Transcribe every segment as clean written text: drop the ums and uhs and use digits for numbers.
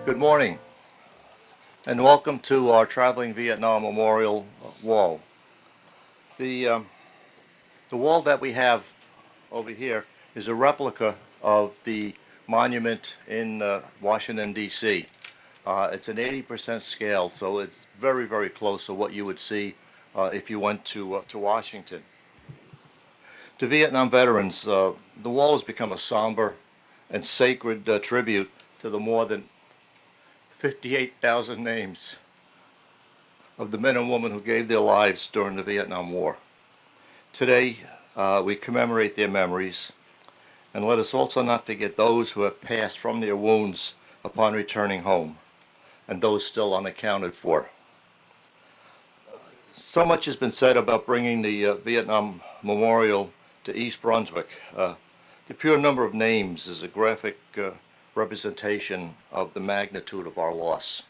Good morning, and welcome to our Traveling Vietnam Memorial Wall. The, um, the wall that we have over here is a replica of the monument in Washington, D.C. It's an 80% scale, so it's very, very close to what you would see if you went to Washington. To Vietnam veterans, the wall has become a somber and sacred tribute to the more than 58,000 names of the men and women who gave their lives during the Vietnam War. Today, we commemorate their memories, and let us also not forget those who have passed from their wounds upon returning home, and those still unaccounted for. So much has been said about bringing the Vietnam Memorial to East Brunswick. The pure number of names is a graphic representation of the magnitude of our loss.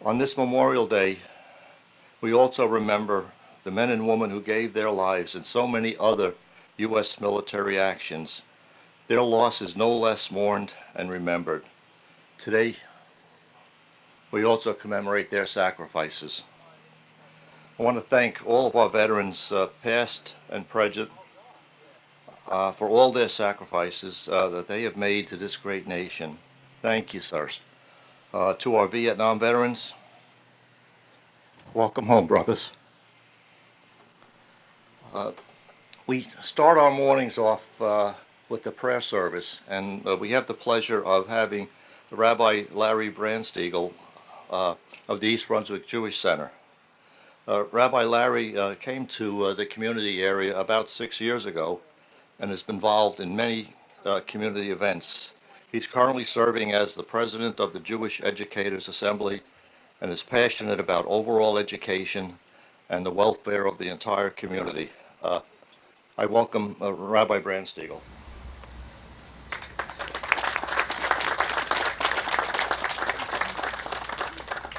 On this Memorial Day, we also remember the men and women who gave their lives in so many other U.S. military actions. Their loss is no less mourned and remembered. Today, we also commemorate their sacrifices. I want to thank all of our veterans, past and present, for all their sacrifices that they have made to this great nation. Thank you, sirs. To our Vietnam veterans, welcome home, brothers. We start our mornings off with the prayer service, and we have the pleasure of having Rabbi Larry Brandstiegel of the East Brunswick Jewish Center. Rabbi Larry came to the community area about 6 years ago and has been involved in many community events. He's currently serving as the president of the Jewish Educators Assembly and is passionate about overall education and the welfare of the entire community. I welcome Rabbi Brandstiegel.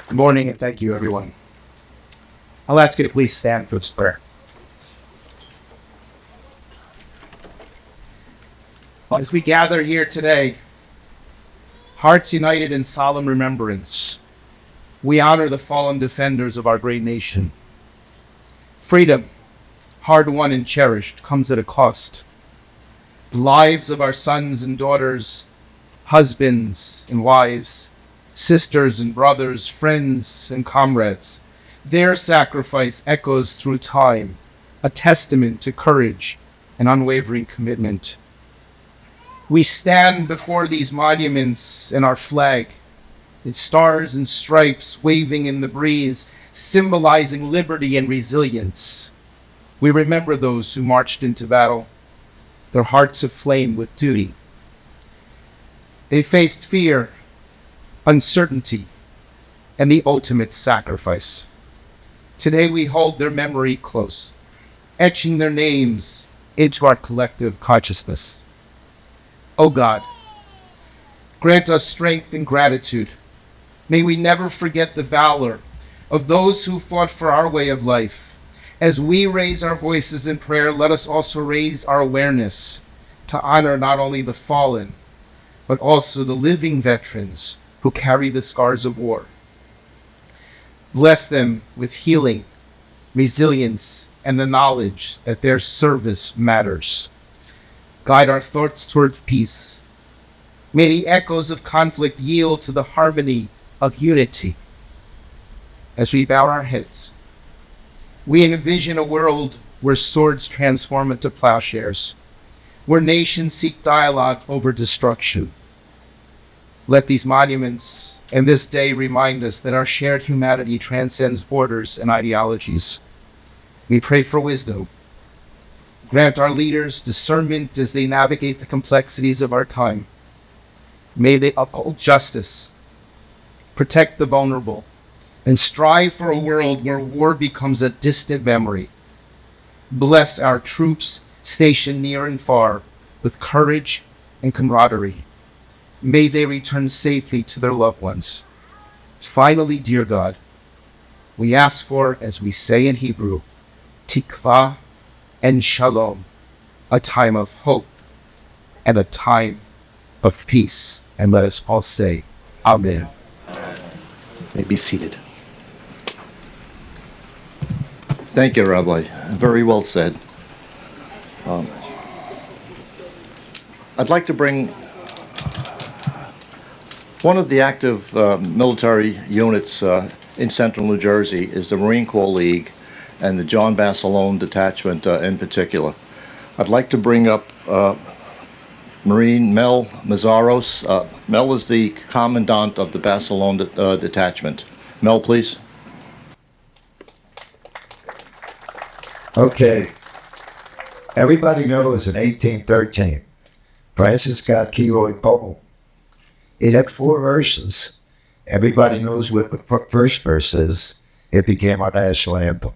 Good morning, and thank you, everyone. I'll ask you to please stand for this prayer. As we gather here today, hearts united in solemn remembrance, we honor the fallen defenders of our great nation. Freedom, hard won and cherished, comes at a cost. The lives of our sons and daughters, husbands and wives, sisters and brothers, friends and comrades, their sacrifice echoes through time, a testament to courage and unwavering commitment. We stand before these monuments and our flag, its stars and stripes waving in the breeze, symbolizing liberty and resilience. We remember those who marched into battle, their hearts aflame with duty. They faced fear, uncertainty, and the ultimate sacrifice. Today we hold their memory close, etching their names into our collective consciousness. O God, grant us strength and gratitude. May we never forget the valor of those who fought for our way of life. As we raise our voices in prayer, let us also raise our awareness to honor not only the fallen, but also the living veterans who carry the scars of war. Bless them with healing, resilience, and the knowledge that their service matters. Guide our thoughts toward peace. May the echoes of conflict yield to the harmony of unity. As we bow our heads, we envision a world where swords transform into plowshares, where nations seek dialogue over destruction. Let these monuments and this day remind us that our shared humanity transcends borders and ideologies. We pray for wisdom. Grant our leaders discernment as they navigate the complexities of our time. May they uphold justice, protect the vulnerable, and strive for a world where war becomes a distant memory. Bless our troops stationed near and far with courage and camaraderie. May they return safely to their loved ones. Finally, dear God, we ask for, as we say in Hebrew, tikva and shalom, a time of hope and a time of peace. And let us all say, Amen. May be seated. Thank you, Rabbi. Very well said. Um, I'd like to bring one of the active military units in central New Jersey is the Marine Corps League and the John Basilone Detachment in particular. I'd like to bring up Marine Mel Mazzaros. Mel is the commandant of the Basilone Detachment. Mel, please. Okay, everybody knows in 1813, Francis got Keroy poem. It had 4 verses. Everybody knows what the first verse is. It became our national anthem.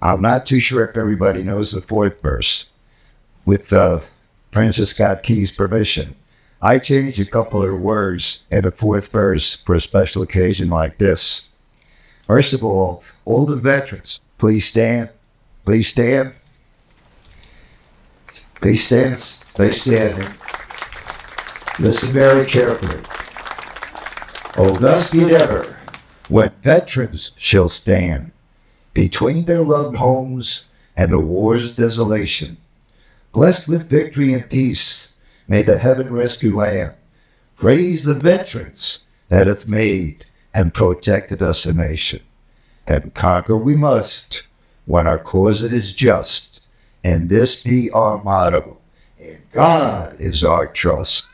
I'm not too sure if everybody knows the 4th verse. With Francis Scott Key's permission, I changed a couple of words in the 4th verse for a special occasion like this. First of all the veterans, please stand. Please stand. Please stand. Please stand. Listen very carefully. Oh, thus be it ever, when veterans shall stand between their loved homes and the war's desolation. Blessed with victory and peace, may the heaven rescue land. Praise the veterans that have made and protected us a nation. And conquer we must when our cause it is just, and this be our motto. In God is our trust.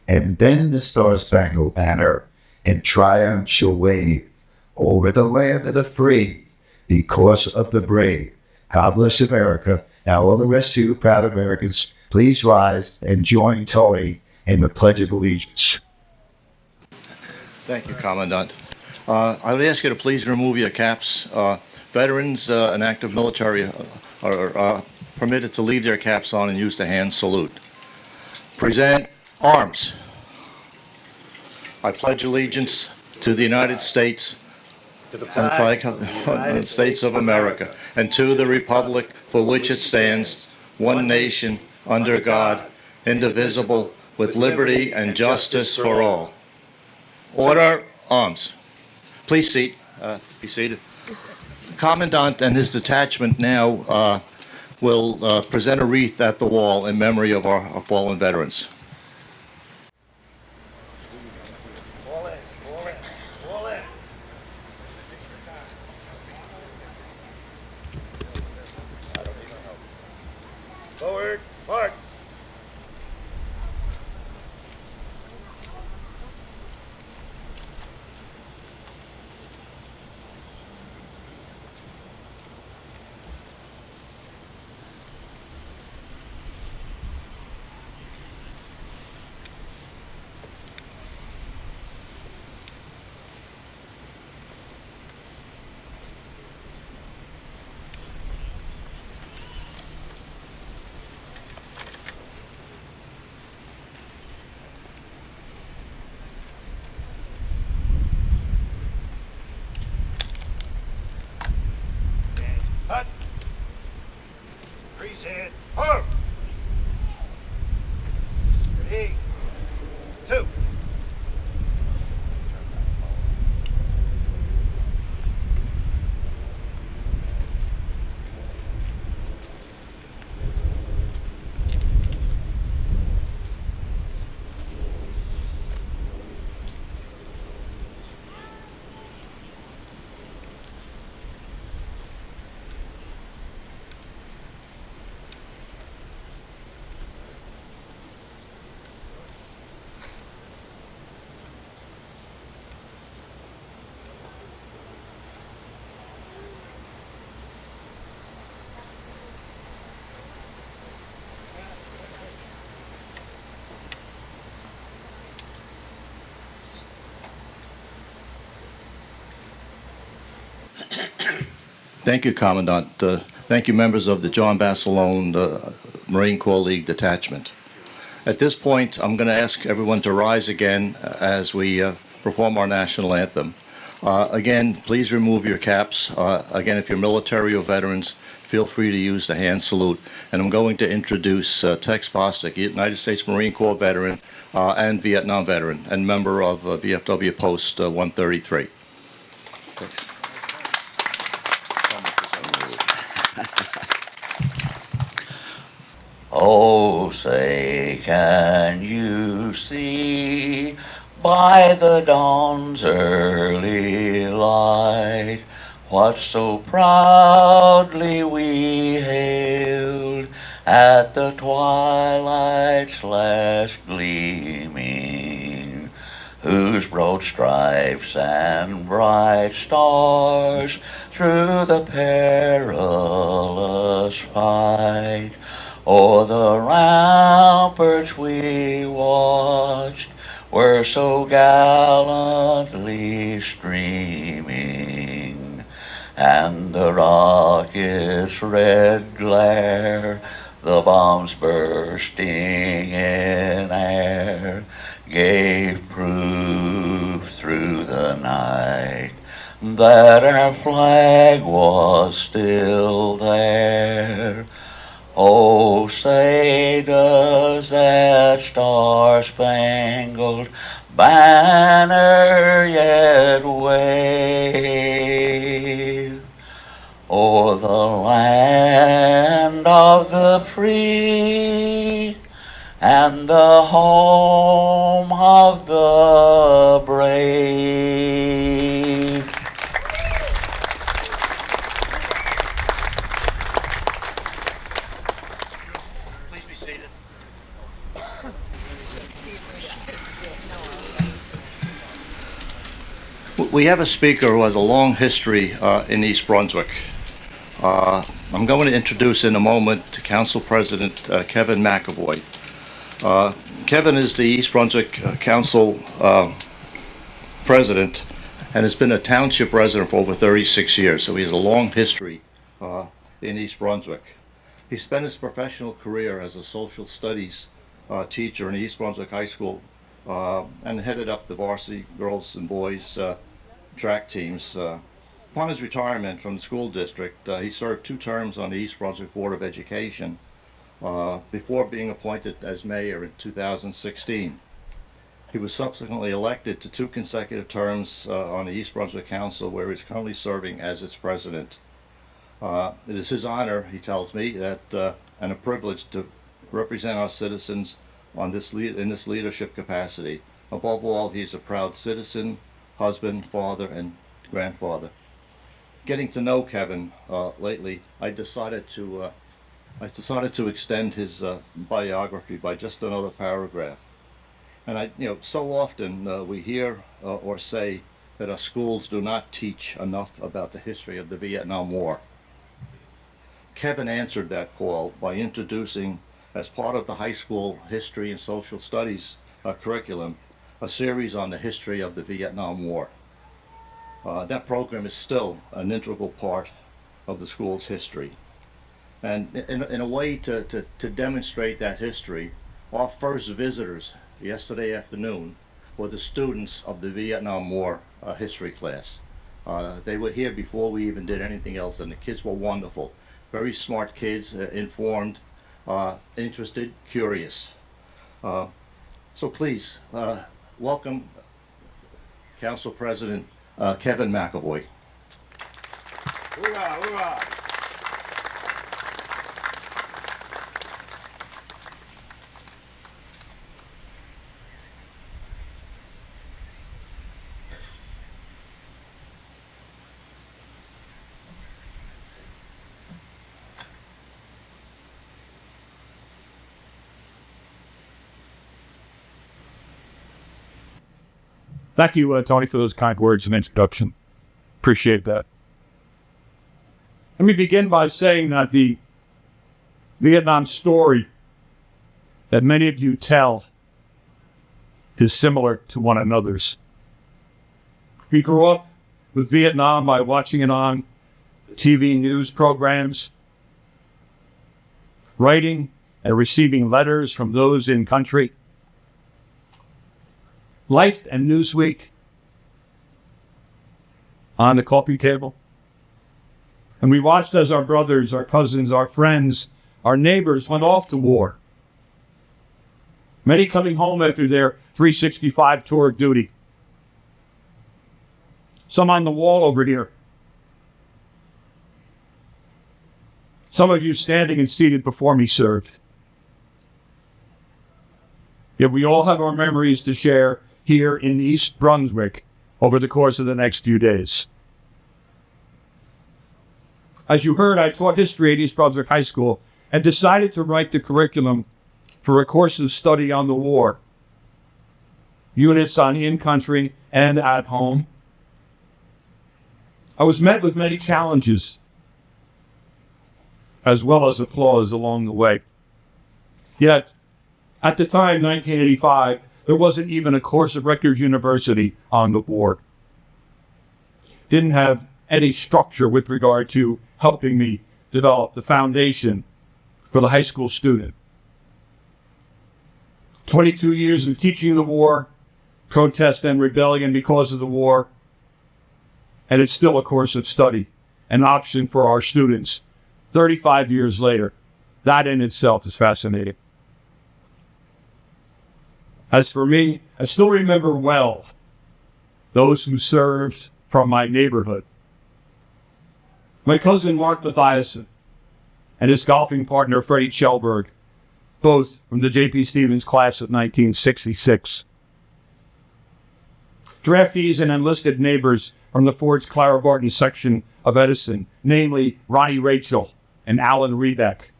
And then the star-spangled banner in triumph shall wave over the land of the free because of the brave. God bless America. Now all the rest of you proud Americans, please rise and join Tony in the Pledge of Allegiance. Thank you, Commandant. I would ask you to please remove your caps. Veterans and active military are permitted to leave their caps on and use the hand salute. Present arms. I pledge allegiance to the United States and the flag of the United States of America and to the republic for which it stands, one nation, under God, indivisible, with liberty and justice for all. Order, arms. Please be seated. The Commandant and his detachment now will present a wreath at the wall in memory of our fallen veterans. Forward, march. Hut. Present arms. 3, 2. Thank you, Commandant. Thank you, members of the John Basilone Marine Corps League Detachment. At this point, I'm going to ask everyone to rise again as we perform our national anthem. Again, please remove your caps. Again, if you're military or veterans, feel free to use the hand salute. And I'm going to introduce Tex Bostic, United States Marine Corps veteran and Vietnam veteran and member of VFW Post 133. Thanks. Oh, say, can you see by the dawn's early light what so proudly we hailed at the twilight's last gleaming, whose broad stripes and bright stars through the perilous fight o'er the ramparts we watched were so gallantly streaming, and the rocket's red glare, the bombs bursting in air, gave proof through the night that our flag was still there. Oh, say, does that star-spangled banner yet wave o'er the land of the free and the home of the brave? Please be seated. We have a speaker who has a long history in East Brunswick. I'm going to introduce in a moment Council President Kevin McEvoy. Kevin is the East Brunswick Council President and has been a township resident for over 36 years, so he has a long history in East Brunswick. He spent his professional career as a social studies teacher in East Brunswick High School and headed up the varsity girls and boys track teams. Upon his retirement from the school district, he served 2 terms on the East Brunswick Board of Education before being appointed as mayor in 2016. He was subsequently elected to 2 consecutive terms on the East Brunswick Council, where he's currently serving as its president. It is his honor, he tells me, that and a privilege to represent our citizens in this leadership capacity. Above all, he's a proud citizen, husband, father, and grandfather. Getting to know Kevin lately, I decided to extend his biography by just another paragraph. And so often we hear or say that our schools do not teach enough about the history of the Vietnam War. Kevin answered that call by introducing, as part of the high school history and social studies curriculum, a series on the history of the Vietnam War. That program is still an integral part of the school's history. And in a way to demonstrate that history, our first visitors yesterday afternoon were the students of the Vietnam War history class. They were here before we even did anything else, and the kids were wonderful. Very smart kids, informed, interested, curious. So please, welcome Council President Kevin McEvoy. Hoorah, hoorah. Thank you, Tony, for those kind words and introduction. Appreciate that. Let me begin by saying that the Vietnam story that many of you tell is similar to one another's. We grew up with Vietnam by watching it on TV news programs, writing and receiving letters from those in country. Life and Newsweek on the coffee table. And we watched as our brothers, our cousins, our friends, our neighbors went off to war. Many coming home after their 365 tour of duty. Some on the wall over here. Some of you standing and seated before me served. Yet we all have our memories to share here in East Brunswick over the course of the next few days. As you heard, I taught history at East Brunswick High School and decided to write the curriculum for a course of study on the war. Units on in-country and at home. I was met with many challenges, as well as applause along the way. Yet, at the time, 1985, there wasn't even a course at Rutgers University on the war. Didn't have any structure with regard to helping me develop the foundation for the high school student. 22 years of teaching the war, protest and rebellion because of the war, and it's still a course of study, an option for our students 35 years later. That in itself is fascinating. As for me, I still remember well those who served from my neighborhood. My cousin Mark Mathiasen and his golfing partner Freddie Kjellberg, both from the J.P. Stevens class of 1966. Draftees and enlisted neighbors from the Ford's Clara Barton section of Edison, namely Ronnie Rachel and Alan Rebeck.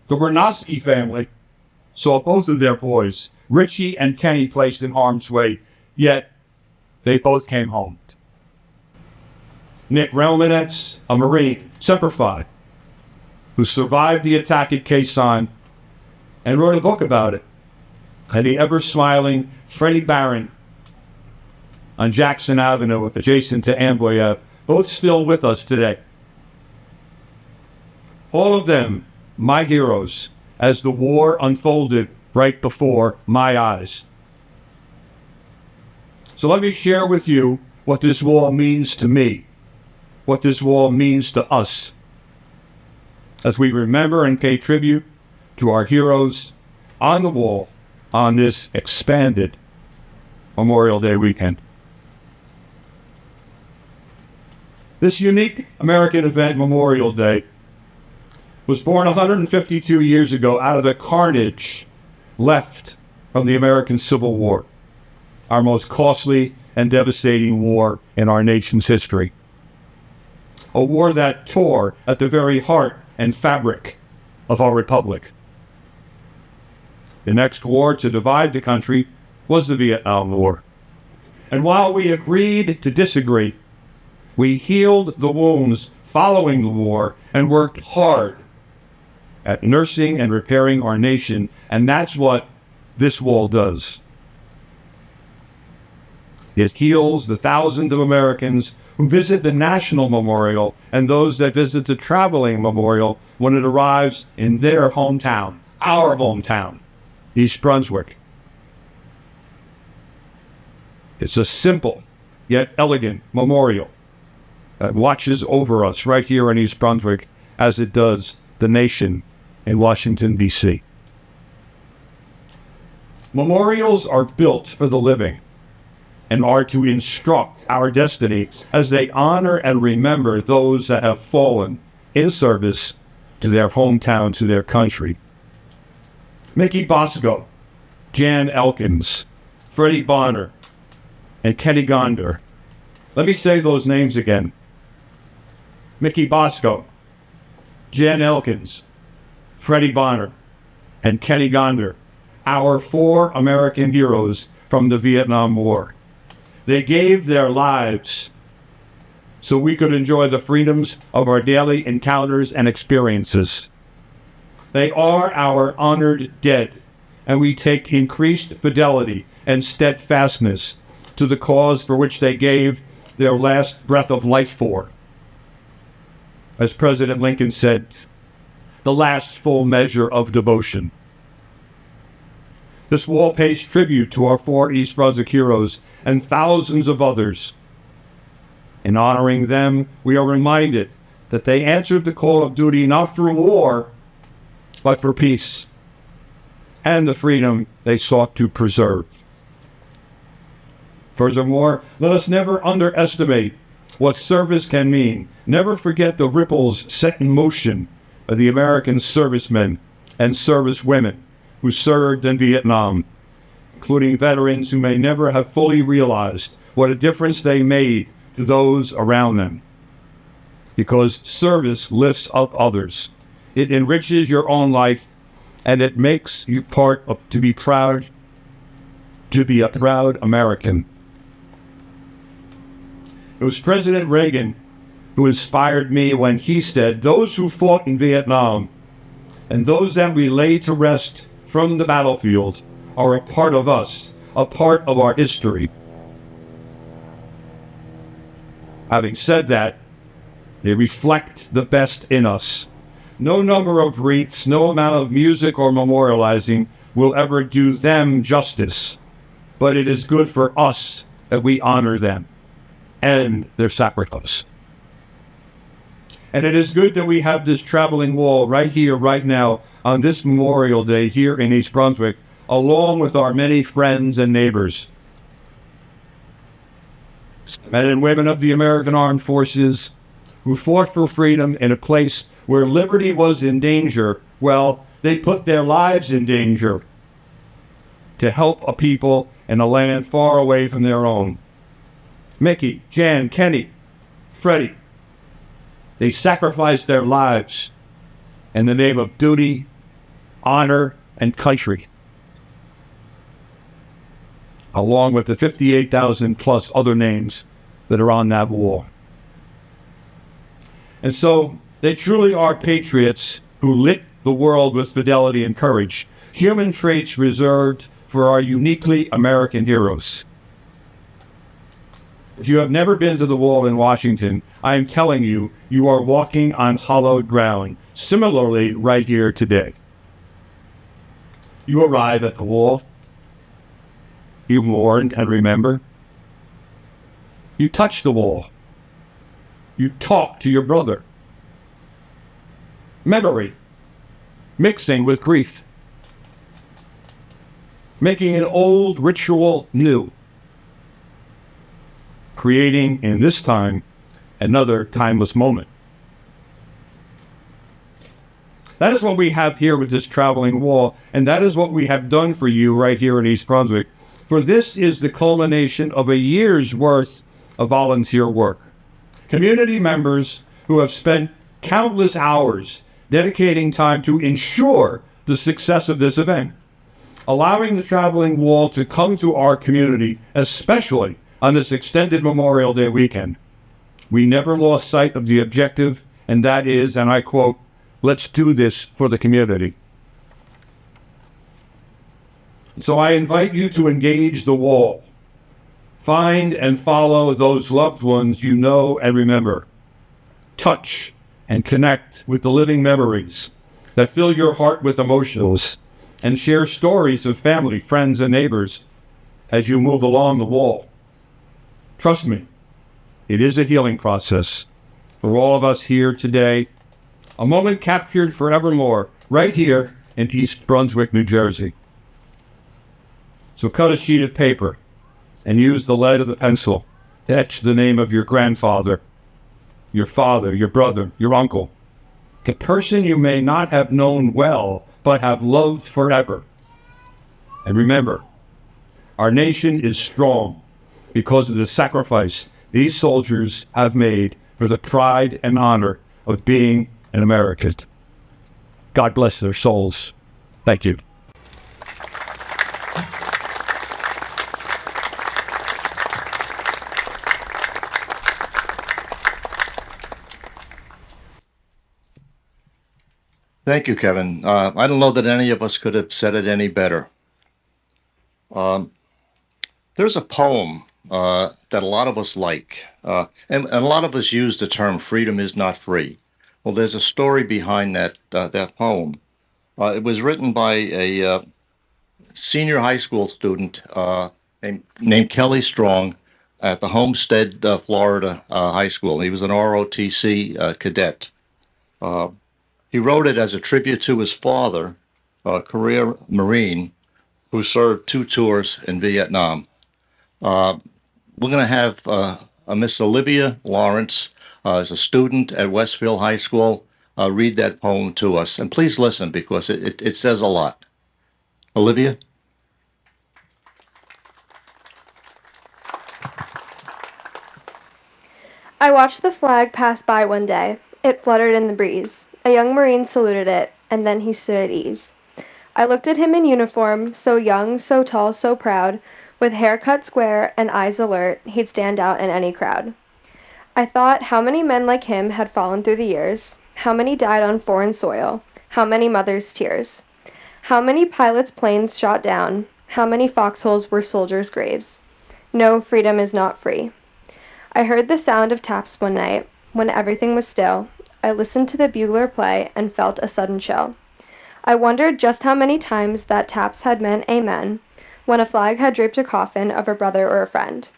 The Wernosky family saw both of their boys, Richie and Kenny, placed in harm's way, yet they both came home. Nick Relmanetz, a Marine, Semper Fi, who survived the attack at Quezon and wrote a book about it, and the ever-smiling Freddie Barron on Jackson Avenue adjacent to Amboy Ave, both still with us today. All of them, my heroes, as the war unfolded right before my eyes. So let me share with you what this war means to me, what this war means to us, as we remember and pay tribute to our heroes on the wall on this expanded Memorial Day weekend. This unique American event, Memorial Day, was born 152 years ago out of the carnage left from the American Civil War, our most costly and devastating war in our nation's history. A war that tore at the very heart and fabric of our republic. The next war to divide the country was the Vietnam War. And while we agreed to disagree, we healed the wounds following the war and worked hard at nursing and repairing our nation, and that's what this wall does. It heals the thousands of Americans who visit the National Memorial and those that visit the traveling memorial when it arrives in their hometown, our hometown, East Brunswick. It's a simple yet elegant memorial that watches over us right here in East Brunswick as it does the nation in Washington, D.C. Memorials are built for the living and are to instruct our destiny as they honor and remember those that have fallen in service to their hometown, to their country. Mickey Bosco, Jan Elkins, Freddie Bonner, and Kenny Gonder. Let me say those names again. Mickey Bosco, Jan Elkins, Freddie Bonner, and Kenny Gonder, our 4 American heroes from the Vietnam War. They gave their lives so we could enjoy the freedoms of our daily encounters and experiences. They are our honored dead, and we take increased fidelity and steadfastness to the cause for which they gave their last breath of life for. As President Lincoln said, the last full measure of devotion. This wall pays tribute to our 4 East Brunswick heroes and thousands of others In honoring them, we are reminded that they answered the call of duty not for war, but for peace and the freedom they sought to preserve. Furthermore, let us never underestimate what service can mean. Never forget the ripples set in motion by the American servicemen and servicewomen who served in Vietnam, including veterans who may never have fully realized what a difference they made to those around them. Because service lifts up others. It enriches your own life, and it makes you to be a proud American. It was President Reagan who inspired me when he said, "Those who fought in Vietnam and those that we lay to rest from the battlefield are a part of us, a part of our history." Having said that, they reflect the best in us. No number of wreaths, no amount of music or memorializing will ever do them justice, but it is good for us that we honor them and their sacrifice. And it is good that we have this traveling wall right here, right now, on this Memorial Day here in East Brunswick, along with our many friends and neighbors. Men and women of the American Armed Forces who fought for freedom in a place where liberty was in danger, well, they put their lives in danger to help a people in a land far away from their own. Mickey, Jan, Kenny, Freddie, they sacrificed their lives in the name of duty, honor, and country, along with the 58,000 plus other names that are on that wall. And so they truly are patriots who lit the world with fidelity and courage, human traits reserved for our uniquely American heroes. If you have never been to the wall in Washington, I am telling you, you are walking on hallowed ground. Similarly, right here today. You arrive at the wall. You mourn and remember. You touch the wall. You talk to your brother. Memory, mixing with grief, making an old ritual new, creating, in this time, another timeless moment. That is what we have here with this traveling wall, and that is what we have done for you right here in East Brunswick. For this is the culmination of a year's worth of volunteer work. Community members who have spent countless hours dedicating time to ensure the success of this event, allowing the traveling wall to come to our community, especially on this extended Memorial Day weekend. We never lost sight of the objective, and that is, and I quote, "Let's do this for the community." So I invite you to engage the wall. Find and follow those loved ones you know and remember. Touch and connect with the living memories that fill your heart with emotions, and share stories of family, friends, and neighbors as you move along the wall. Trust me, it is a healing process for all of us here today, a moment captured forevermore right here in East Brunswick, New Jersey. So cut a sheet of paper and use the lead of the pencil to etch the name of your grandfather, your father, your brother, your uncle, a person you may not have known well, but have loved forever. And remember, our nation is strong because of the sacrifice these soldiers have made for the pride and honor of being an American. God bless their souls. Thank you. Thank you, Kevin. I don't know that any of us could have said it any better. There's a poem that a lot of us like, and a lot of us use the term "freedom is not free." Well, there's a story behind that poem. It was written by a senior high school student named Kelly Strong, at the Homestead, Florida High School. He was an ROTC cadet. He wrote it as a tribute to his father, a career Marine who served 2 tours in Vietnam. We're going to have a Miss Olivia Lawrence, as a student at Westfield High School, read that poem to us. And please listen because it says a lot. Olivia? I watched the flag pass by one day. It fluttered in the breeze. A young Marine saluted it, and then he stood at ease. I looked at him in uniform, so young, so tall, so proud, with hair cut square and eyes alert, he'd stand out in any crowd. I thought how many men like him had fallen through the years, how many died on foreign soil, how many mothers' tears, how many pilots' planes shot down, how many foxholes were soldiers' graves. No, freedom is not free. I heard the sound of taps one night, when everything was still. I listened to the bugler play and felt a sudden chill. I wondered just how many times that taps had meant amen, when a flag had draped a coffin of a brother or a friend.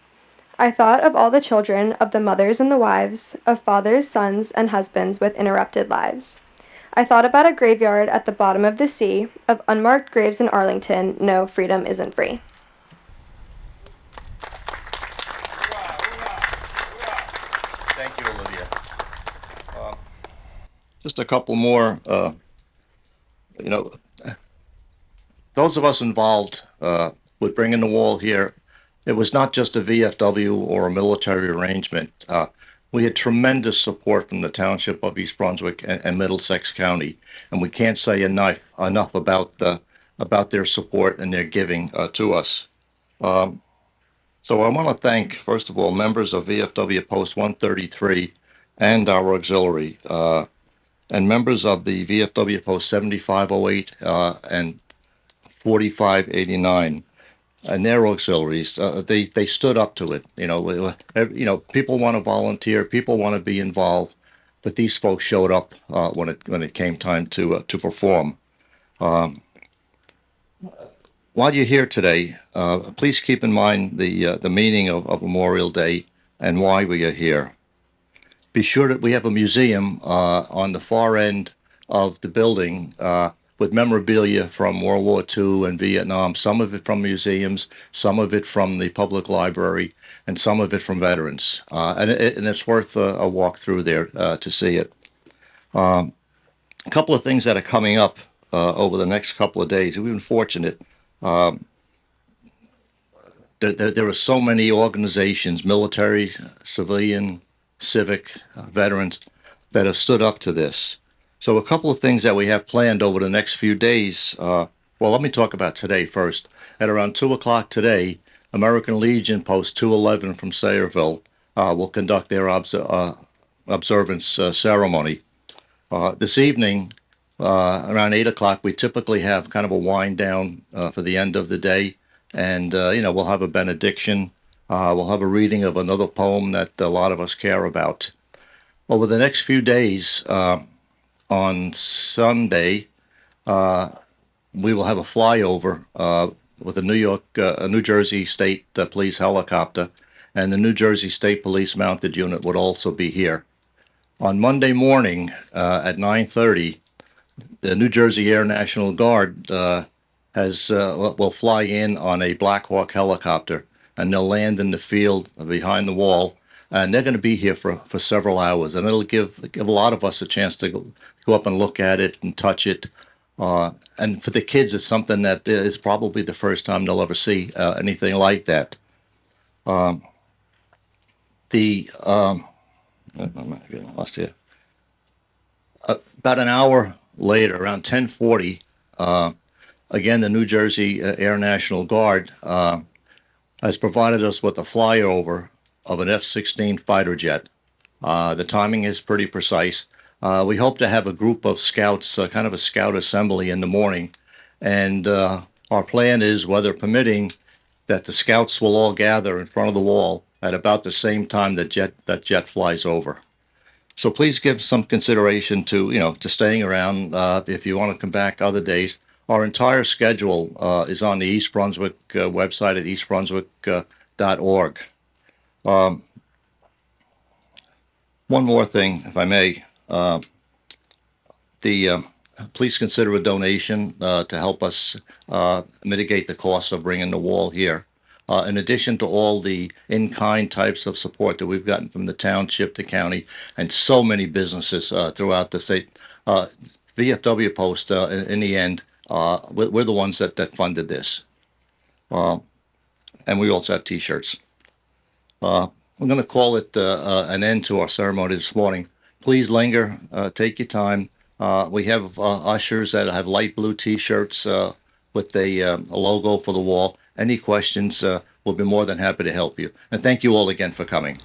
I thought of all the children, of the mothers and the wives, of fathers, sons, and husbands with interrupted lives. I thought about a graveyard at the bottom of the sea, of unmarked graves in Arlington. No, freedom isn't free. Thank you, Olivia. Just a couple more. You know, those of us involved with bringing the wall here, it was not just a VFW or a military arrangement. We had tremendous support from the Township of East Brunswick and Middlesex County, and we can't say enough about their support and their giving to us. So I want to thank, first of all, members of VFW Post 133 and our auxiliary, and members of the VFW Post 7508 and 4589 and their auxiliaries. They stood up to it. People want to volunteer, people want to be involved, but these folks showed up when it came time to perform. While you're here today, please keep in mind the meaning of Memorial Day and why we are here. Be sure that we have a museum on the far end of the building with memorabilia from World War II and Vietnam, some of it from museums, some of it from the public library, and some of it from veterans. And it's worth a walk through there to see it. A couple of things that are coming up over the next couple of days. We've been fortunate. There are so many organizations, military, civilian, civic, veterans, that have stood up to this. So a couple of things that we have planned over the next few days. Well, let me talk about today first. At around 2 o'clock today, American Legion Post 211 from Sayreville will conduct their observance ceremony. This evening, around 8 o'clock, we typically have kind of a wind down for the end of the day. And, we'll have a benediction. We'll have a reading of another poem that a lot of us care about. Over the next few days, on Sunday, we will have a flyover with a New Jersey State Police helicopter, and the New Jersey State Police Mounted Unit would also be here. On Monday morning at 9:30, the New Jersey Air National Guard will fly in on a Black Hawk helicopter, and they'll land in the field behind the wall, and they're going to be here for several hours, and it'll give a lot of us a chance to go up and look at it and touch it. And for the kids, it's something that is probably the first time they'll ever see anything like that. I'm getting lost here. About an hour later, around 10:40, again, the New Jersey Air National Guard has provided us with a flyover of an F-16 fighter jet. The timing is pretty precise. We hope to have a group of scouts, kind of a scout assembly in the morning, and our plan is, weather permitting, that the scouts will all gather in front of the wall at about the same time that jet flies over. So please give some consideration to staying around if you want to come back other days. Our entire schedule is on the East Brunswick website at eastbrunswick.org. Um, one more thing, if I may. The Please consider a donation to help us mitigate the cost of bringing the wall here. In addition to all the in-kind types of support that we've gotten from the township, the county, and so many businesses throughout the state, VFW Post, in the end, we're the ones that funded this. And we also have T-shirts. We're going to call it an end to our ceremony this morning. Please linger, take your time. We have ushers that have light blue T-shirts with a logo for the wall. Any questions, we'll be more than happy to help you. And thank you all again for coming.